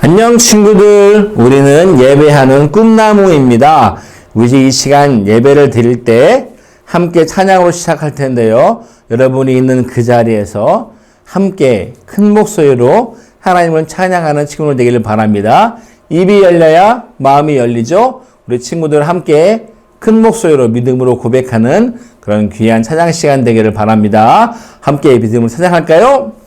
안녕 친구들, 우리는 예배하는 꿈나무입니다. 우리 이 시간 예배를 드릴 때 함께 찬양으로 시작할 텐데요. 여러분이 있는 그 자리에서 함께 큰 목소리로 하나님을 찬양하는 친구들 되기를 바랍니다. 입이 열려야 마음이 열리죠. 우리 친구들 함께 큰 목소리로 믿음으로 고백하는 그런 귀한 찬양 시간 되기를 바랍니다. 함께 믿음으로 찬양할까요?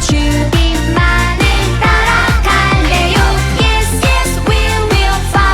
주님만을 따라갈래요. Yes, yes, we will follow.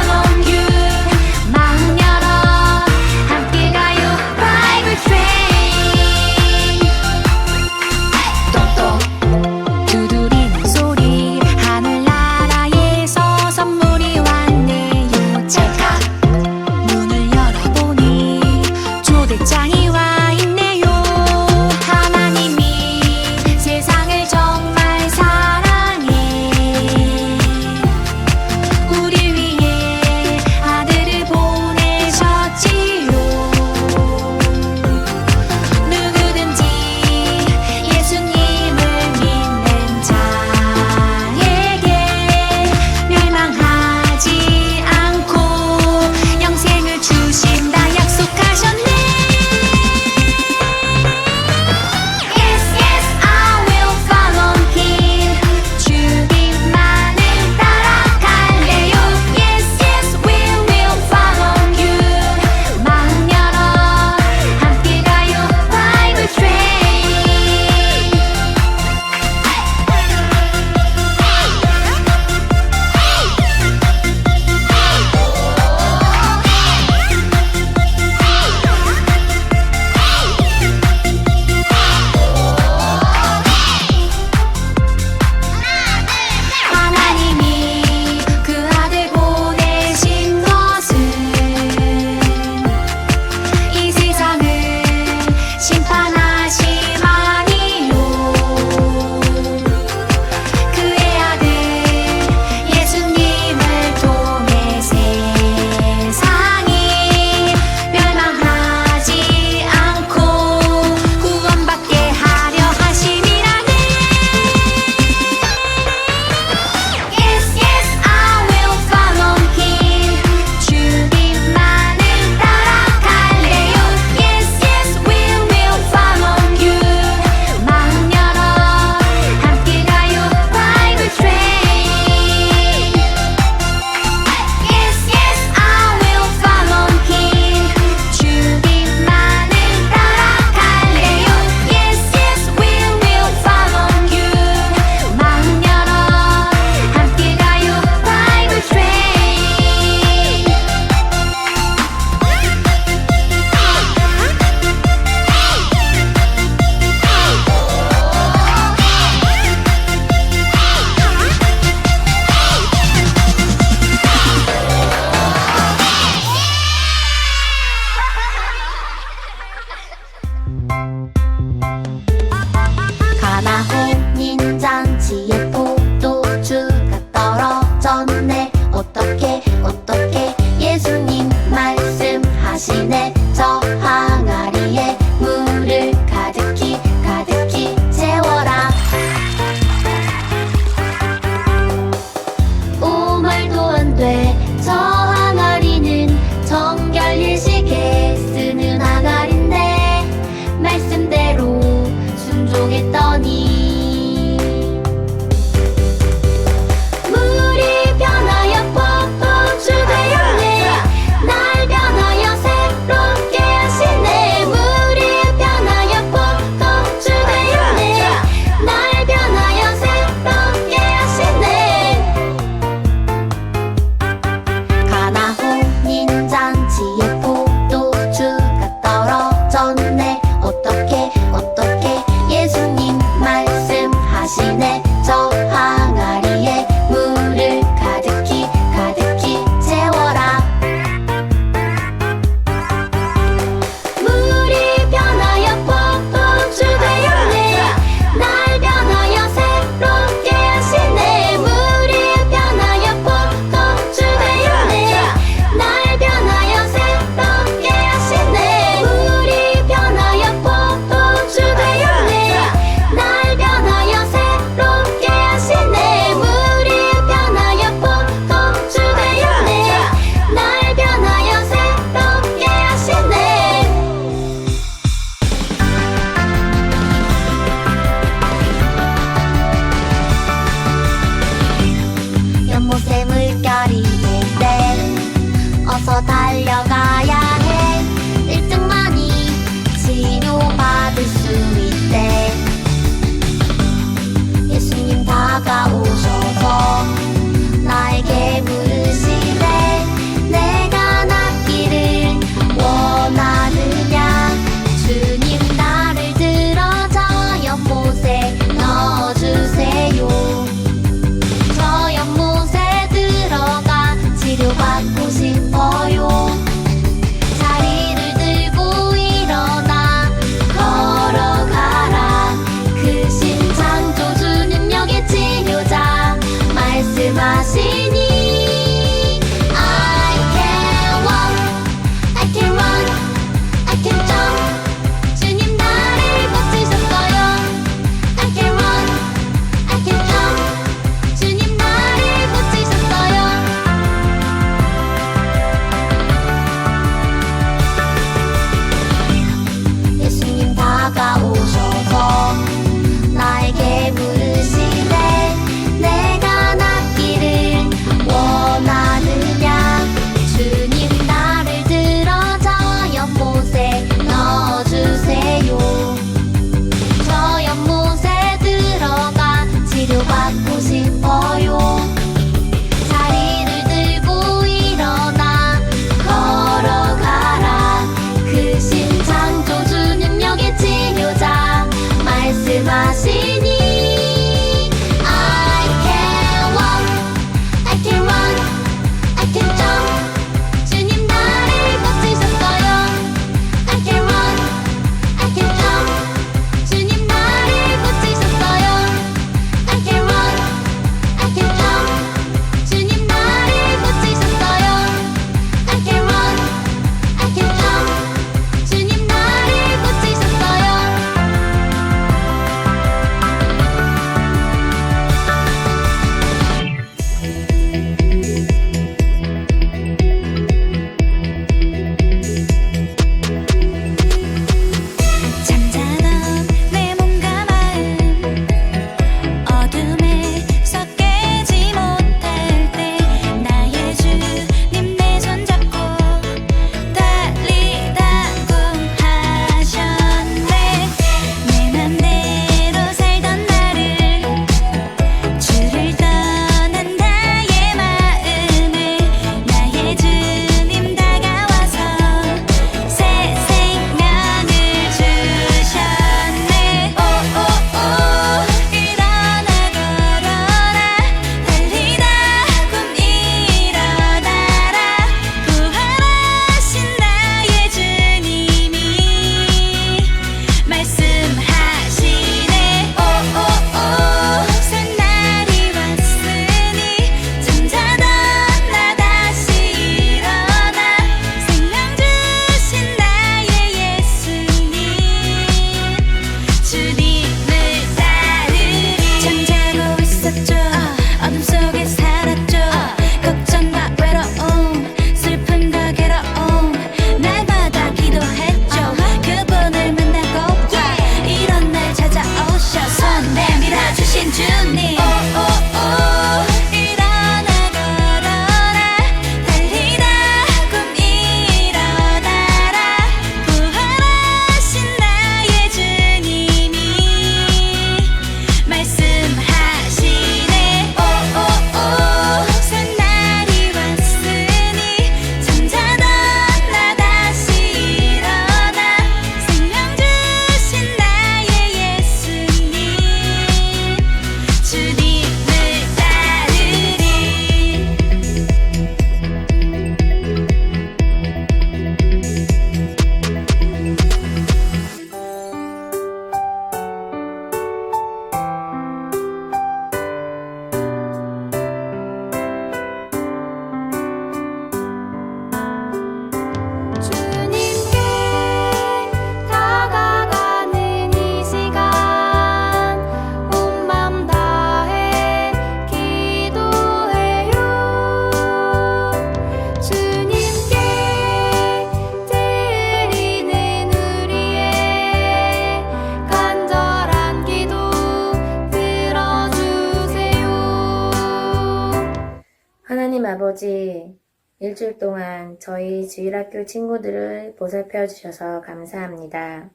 아버지, 일주일 동안 저희 주일학교 친구들을 보살펴 주셔서 감사합니다.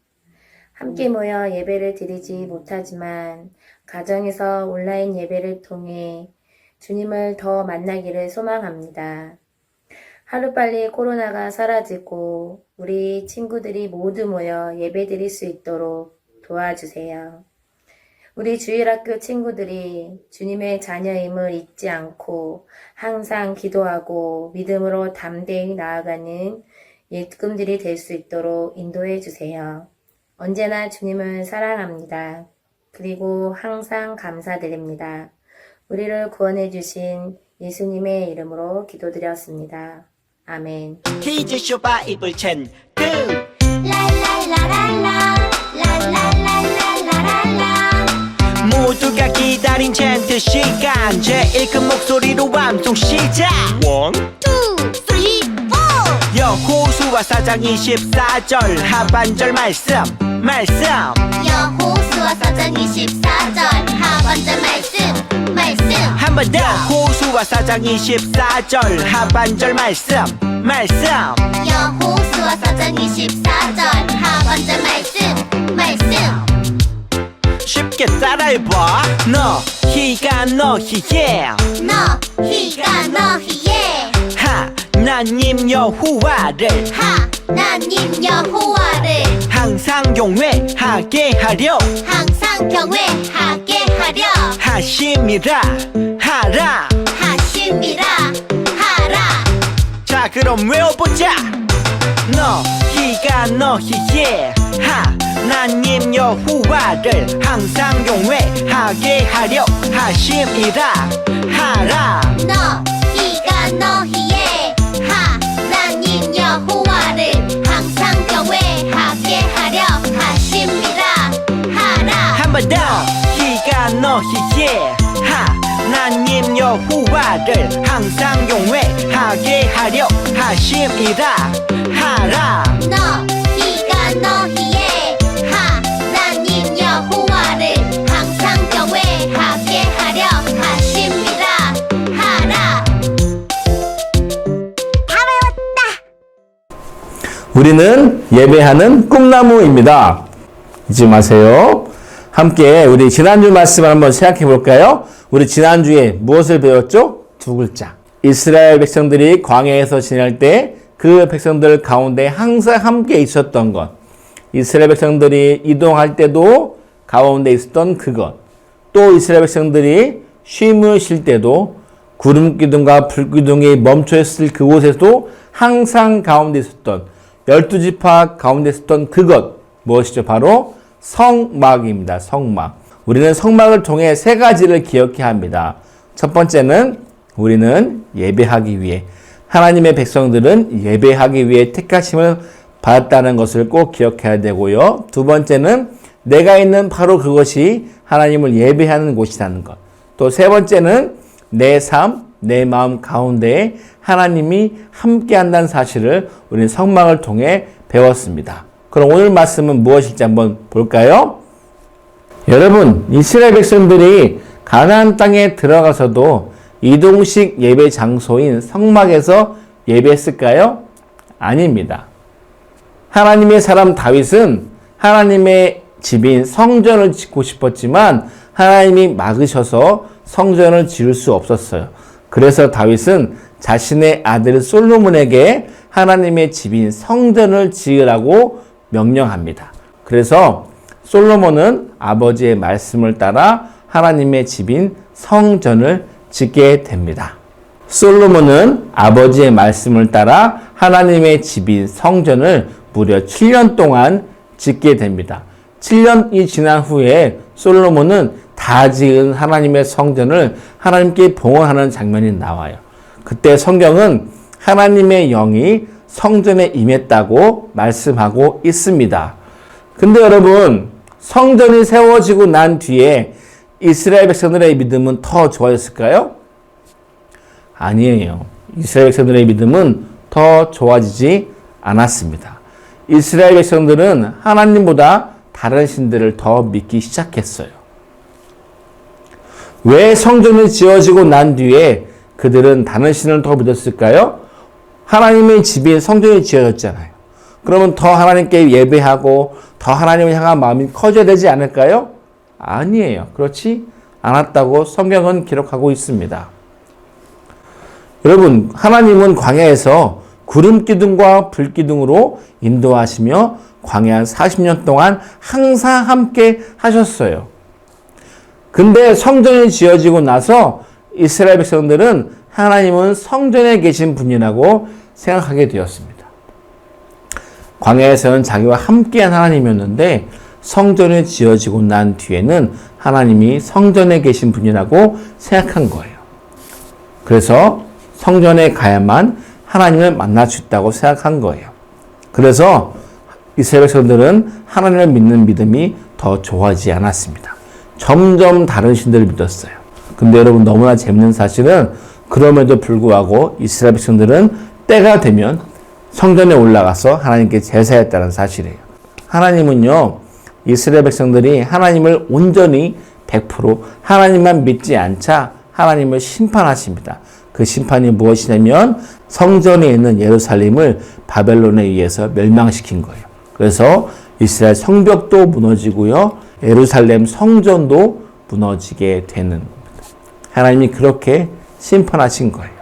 함께 모여 예배를 드리지 못하지만 가정에서 온라인 예배를 통해 주님을 더 만나기를 소망합니다. 하루빨리 코로나가 사라지고 우리 친구들이 모두 모여 예배 드릴 수 있도록 도와주세요. 우리 주일학교 친구들이 주님의 자녀임을 잊지 않고 항상 기도하고 믿음으로 담대히 나아가는 일꾼들이 될 수 있도록 인도해 주세요. 언제나 주님을 사랑합니다. 그리고 항상 감사드립니다. 우리를 구원해 주신 예수님의 이름으로 기도드렸습니다. 아멘. 퀴즈쇼 바이블 챈트 모두가 기다린 챈트 시간 제일 큰 목소리로 암송 시작 원, 투, 쓰리, 포 여호수아 4장 24절 하반절 말씀 여호수아 4장 24절 하반절 말씀 한 번 더 여호수아 4장 24절 하반절 말씀 여호수아 4장 24절 하반절 말씀 쉽게 따라해봐 너희가 너희의 하나님 여호와를 항상 경외하게 하려 하심이라 하라 자 그럼 외워보자 너희가 너희의 하나님 여호와를 항상 경외하게 하려 하심이라 하라 너희가 너희의 하나님 여호와를 항상 경외하게 하려 하심이라 하라 한 번 더 너희가 너희의 하나님 여호와를 항상 경외하게 하려 하심이라 하라 너희가 너희의 하나님 여호와를 항상 경외하게 하려 하심이라 하라 다 외웠다 우리는 예배하는 꿈나무입니다. 잊지 마세요. 함께 우리 지난주 말씀을 한번 생각해 볼까요? 우리 지난주에 무엇을 배웠죠? 두 글자. 이스라엘 백성들이 광야에서 지낼 때 그 백성들 가운데 항상 함께 있었던 것. 이스라엘 백성들이 이동할 때도 가운데 있었던 그것. 또 이스라엘 백성들이 쉼을 쉴 때도 구름 기둥과 불 기둥이 멈춰 있을 그곳에도 항상 가운데 있었던 12지파 가운데 있었던 그것. 무엇이죠? 바로 성막입니다. 성막. 우리는 성막을 통해 세 가지를 기억해야 합니다. 첫 번째는 우리는 예배하기 위해, 하나님의 백성들은 예배하기 위해 택하심을 받았다는 것을 꼭 기억해야 되고요. 두 번째는 내가 있는 바로 그것이 하나님을 예배하는 곳이라는 것. 또 세 번째는 내 삶, 내 마음 가운데에 하나님이 함께한다는 사실을 우리는 성막을 통해 배웠습니다. 그럼 오늘 말씀은 무엇일지 한번 볼까요? 여러분, 이스라엘 백성들이 가나안 땅에 들어가서도 이동식 예배 장소인 성막에서 예배했을까요? 아닙니다. 하나님의 사람 다윗은 하나님의 집인 성전을 짓고 싶었지만 하나님이 막으셔서 성전을 지을 수 없었어요. 그래서 다윗은 자신의 아들 솔로몬에게 하나님의 집인 성전을 지으라고 명령합니다. 그래서 솔로몬은 아버지의 말씀을 따라 하나님의 집인 성전을 짓게 됩니다. 솔로몬은 아버지의 말씀을 따라 하나님의 집인 성전을 무려 7년 동안 짓게 됩니다. 7년이 지난 후에 솔로몬은 다 지은 하나님의 성전을 하나님께 봉헌하는 장면이 나와요. 그때 성경은 하나님의 영이 성전에 임했다고 말씀하고 있습니다. 근데 여러분, 성전이 세워지고 난 뒤에 이스라엘 백성들의 믿음은 더 좋아졌을까요? 아니에요. 이스라엘 백성들의 믿음은 더 좋아지지 않았습니다. 이스라엘 백성들은 하나님보다 다른 신들을 더 믿기 시작했어요. 왜 성전이 지어지고 난 뒤에 그들은 다른 신을 더 믿었을까요? 하나님의 집인 성전이 지어졌잖아요. 그러면 더 하나님께 예배하고 더 하나님을 향한 마음이 커져야 되지 않을까요? 아니에요. 그렇지 않았다고 성경은 기록하고 있습니다. 여러분, 하나님은 광야에서 구름 기둥과 불 기둥으로 인도하시며 광야 한 40년 동안 항상 함께 하셨어요. 근데 성전이 지어지고 나서 이스라엘 백성들은 하나님은 성전에 계신 분이라고 생각하게 되었습니다. 광야에서는 자기와 함께한 하나님이었는데 성전이 지어지고 난 뒤에는 하나님이 성전에 계신 분이라고 생각한 거예요. 그래서 성전에 가야만 하나님을 만날 수 있다고 생각한 거예요. 그래서 이스라엘 백성들은 하나님을 믿는 믿음이 더 좋아지지 않았습니다. 점점 다른 신들을 믿었어요. 근데 여러분, 너무나 재밌는 사실은 그럼에도 불구하고 이스라엘 백성들은 때가 되면 성전에 올라가서 하나님께 제사했다는 사실이에요. 하나님은요, 이스라엘 백성들이 하나님을 온전히 100% 하나님만 믿지 않자 하나님을 심판하십니다. 그 심판이 무엇이냐면 성전에 있는 예루살렘을 바벨론에 의해서 멸망시킨 거예요. 그래서 이스라엘 성벽도 무너지고요, 예루살렘 성전도 무너지게 되는 겁니다. 하나님이 그렇게 심판하신 거예요.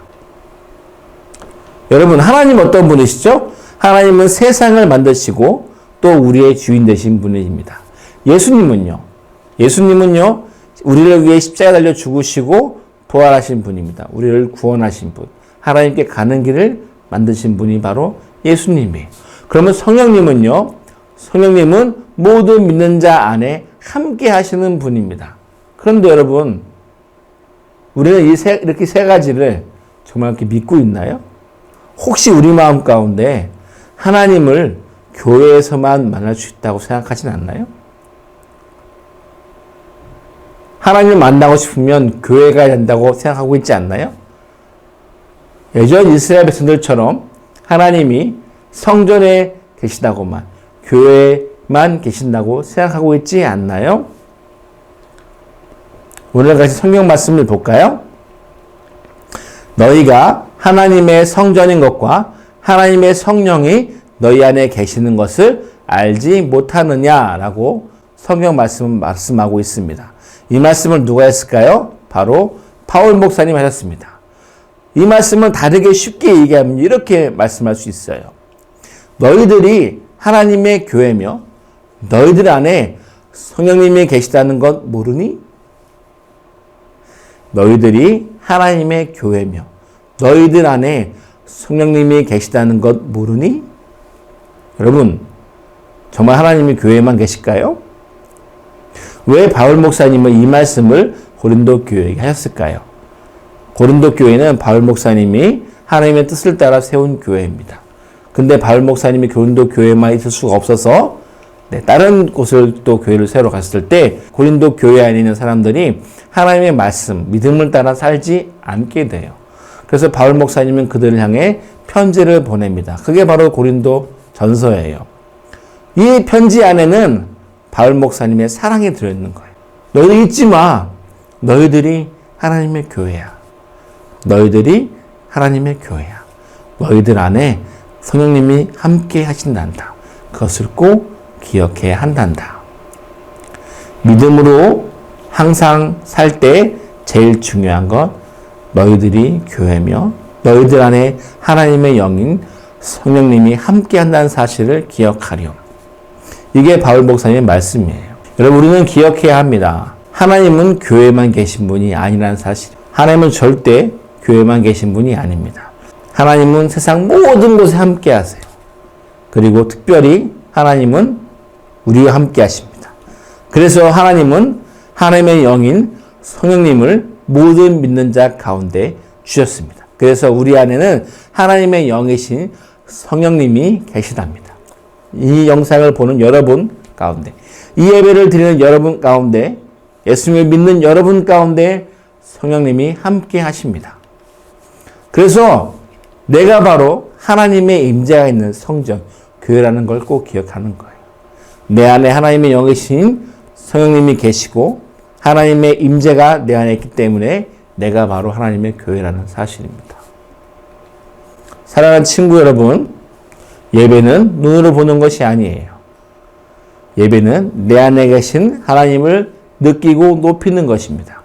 여러분, 하나님 어떤 분이시죠? 하나님은 세상을 만드시고 또 우리의 주인 되신 분입니다. 예수님은요, 우리를 위해 십자가 달려 죽으시고 부활하신 분입니다. 우리를 구원하신 분, 하나님께 가는 길을 만드신 분이 바로 예수님이에요. 그러면 성령님은요, 성령님은 모든 믿는 자 안에 함께 하시는 분입니다. 그런데 여러분, 우리는 이렇게 세 가지를 정말 이렇게 믿고 있나요? 혹시 우리 마음 가운데 하나님을 교회에서만 만날 수 있다고 생각하진 않나요? 하나님을 만나고 싶으면 교회가 된다고 생각하고 있지 않나요? 예전 이스라엘 백성들처럼 하나님이 성전에 계시다고만, 교회에만 계신다고 생각하고 있지 않나요? 오늘 같이 성경 말씀을 볼까요? 너희가 하나님의 성전인 것과 하나님의 성령이 너희 안에 계시는 것을 알지 못하느냐라고 성경 말씀하고 있습니다. 이 말씀을 누가 했을까요? 바로 바울 목사님 하셨습니다. 이 말씀을 다르게 쉽게 얘기하면 이렇게 말씀할 수 있어요. 너희들이 하나님의 교회며 너희들 안에 성령님이 계시다는 것 모르니? 너희들이 하나님의 교회며 너희들 안에 성령님이 계시다는 것 모르니? 여러분, 정말 하나님이 교회에만 계실까요? 왜 바울 목사님은 이 말씀을 고린도 교회에게 하셨을까요? 고린도 교회는 바울 목사님이 하나님의 뜻을 따라 세운 교회입니다. 근데 바울 목사님이 고린도 교회만 있을 수가 없어서 다른 곳을 또 교회를 새로 갔을 때 고린도 교회 안에 있는 사람들이 하나님의 말씀, 믿음을 따라 살지 않게 돼요. 그래서 바울 목사님은 그들을 향해 편지를 보냅니다. 그게 바로 고린도 전서예요. 이 편지 안에는 바울 목사님의 사랑이 들어있는 거예요. 너희들 잊지 마. 너희들이 하나님의 교회야. 너희들이 하나님의 교회야. 너희들 안에 성령님이 함께 하신단다. 그것을 꼭 기억해야 한단다. 믿음으로 항상 살 때 제일 중요한 것, 너희들이 교회며 너희들 안에 하나님의 영인 성령님이 함께 한다는 사실을 기억하렴. 이게 바울 목사님의 말씀이에요. 여러분, 우리는 기억해야 합니다. 하나님은 교회만 계신 분이 아니라는 사실. 하나님은 절대 교회만 계신 분이 아닙니다. 하나님은 세상 모든 곳에 함께 하세요. 그리고 특별히 하나님은 우리와 함께 하십니다. 그래서 하나님은 하나님의 영인 성령님을 모든 믿는 자 가운데 주셨습니다. 그래서 우리 안에는 하나님의 영이신 성령님이 계시답니다. 이 영상을 보는 여러분 가운데, 이 예배를 드리는 여러분 가운데, 예수님을 믿는 여러분 가운데 성령님이 함께 하십니다. 그래서 내가 바로 하나님의 임재가 있는 성전, 교회라는 걸 꼭 기억하는 거예요. 내 안에 하나님의 영이신 성령님이 계시고 하나님의 임재가 내 안에 있기 때문에 내가 바로 하나님의 교회라는 사실입니다. 사랑하는 친구 여러분, 예배는 눈으로 보는 것이 아니에요. 예배는 내 안에 계신 하나님을 느끼고 높이는 것입니다.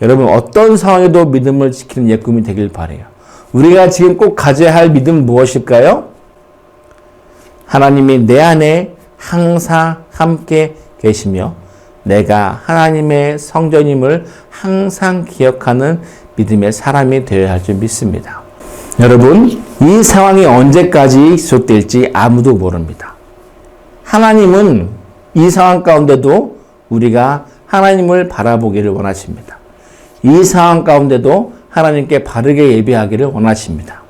여러분, 어떤 상황에도 믿음을 지키는 예꿈이 되길 바라요. 우리가 지금 꼭 가져야 할 믿음은 무엇일까요? 하나님이 내 안에 항상 함께 계시며 내가 하나님의 성전임을 항상 기억하는 믿음의 사람이 되어야 할 줄 믿습니다. 여러분, 이 상황이 언제까지 지속될지 아무도 모릅니다. 하나님은 이 상황 가운데도 우리가 하나님을 바라보기를 원하십니다. 이 상황 가운데도 하나님께 바르게 예배하기를 원하십니다.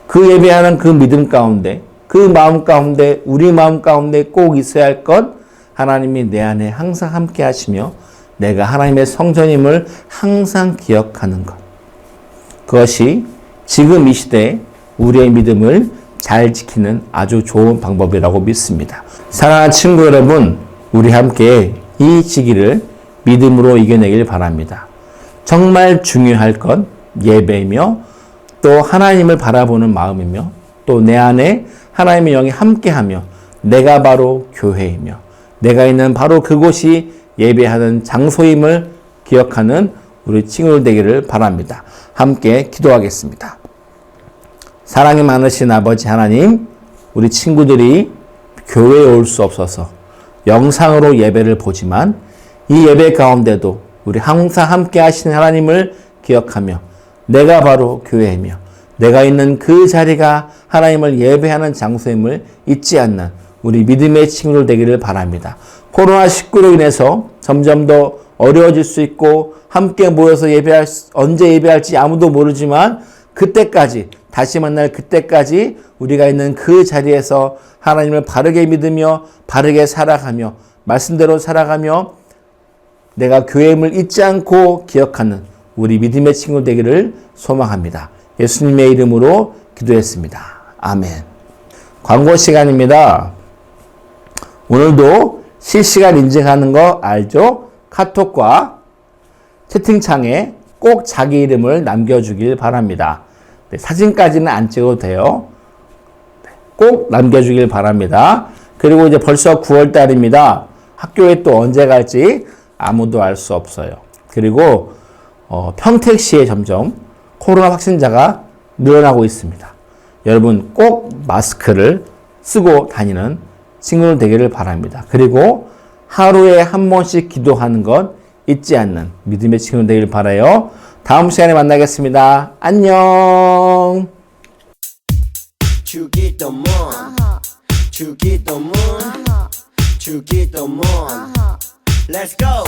그 예배하는 그 믿음 가운데, 그 마음 가운데, 우리 마음 가운데 꼭 있어야 할 것, 하나님이 내 안에 항상 함께 하시며 내가 하나님의 성전임을 항상 기억하는 것. 그것이 지금 이 시대에 우리의 믿음을 잘 지키는 아주 좋은 방법이라고 믿습니다. 사랑하는 친구 여러분, 우리 함께 이 시기를 믿음으로 이겨내길 바랍니다. 정말 중요할 건 예배이며 또 하나님을 바라보는 마음이며 또 내 안에 하나님의 영이 함께하며 내가 바로 교회이며 내가 있는 바로 그곳이 예배하는 장소임을 기억하는 우리 친구들 되기를 바랍니다. 함께 기도하겠습니다. 사랑이 많으신 아버지 하나님, 우리 친구들이 교회에 올 수 없어서 영상으로 예배를 보지만 이 예배 가운데도 우리 항상 함께 하시는 하나님을 기억하며 내가 바로 교회이며 내가 있는 그 자리가 하나님을 예배하는 장소임을 잊지 않는 우리 믿음의 친구들 되기를 바랍니다. 코로나19로 인해서 점점 더 어려워질 수 있고 함께 모여서 언제 예배할지 아무도 모르지만 그때까지 다시 만날 그때까지 우리가 있는 그 자리에서 하나님을 바르게 믿으며 바르게 살아가며 말씀대로 살아가며 내가 교회임을 잊지 않고 기억하는 우리 믿음의 친구 되기를 소망합니다. 예수님의 이름으로 기도했습니다. 아멘. 광고 시간입니다. 오늘도 실시간 인증하는 거 알죠? 카톡과 채팅창에 꼭 자기 이름을 남겨주길 바랍니다. 네, 사진까지는 안 찍어도 돼요. 꼭 남겨주길 바랍니다. 그리고 이제 벌써 9월달입니다. 학교에 또 언제 갈지 아무도 알 수 없어요. 그리고 평택시에 점점 코로나 확진자가 늘어나고 있습니다. 여러분 꼭 마스크를 쓰고 다니는 친구들 되기를 바랍니다. 그리고 하루에 한 번씩 기도하는 것 잊지 않는 믿음의 친구들 되기를 바라요. 다음 시간에 만나겠습니다. 안녕. 주기도문 주기도문 주기도문 Let's go.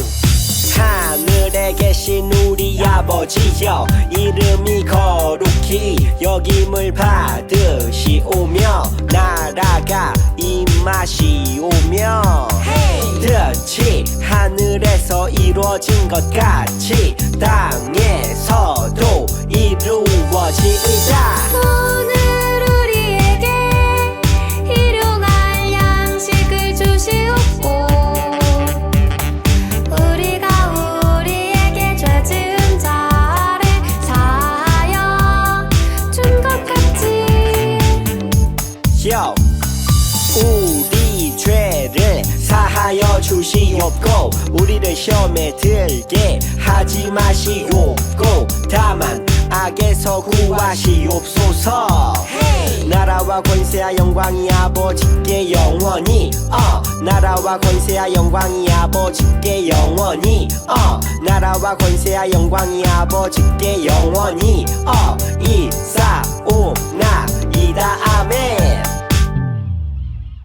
하늘에 계신 우리 아버지여, 이름이 거룩히 여김을 받으시오며 나라가 임하시오며 뜻이 하늘에서 이루어진 것 같이 땅에서도 이루어지이다. 오늘 우리에게 일용할 양식을 주시옵고 우리가 우리에게 죄 지은 자를 사하여 준 것 같이 우리 죄를 사하여 주시옵고 우리를 시험에 들게 하지 마시옵고 다만 악에서 구하시옵소서. 나라와 권세와 영광이 아버지께 영원히 나라와 권세와 영광이 아버지께 영원히 나라와 권세와 영광이 아버지께 영원히 이사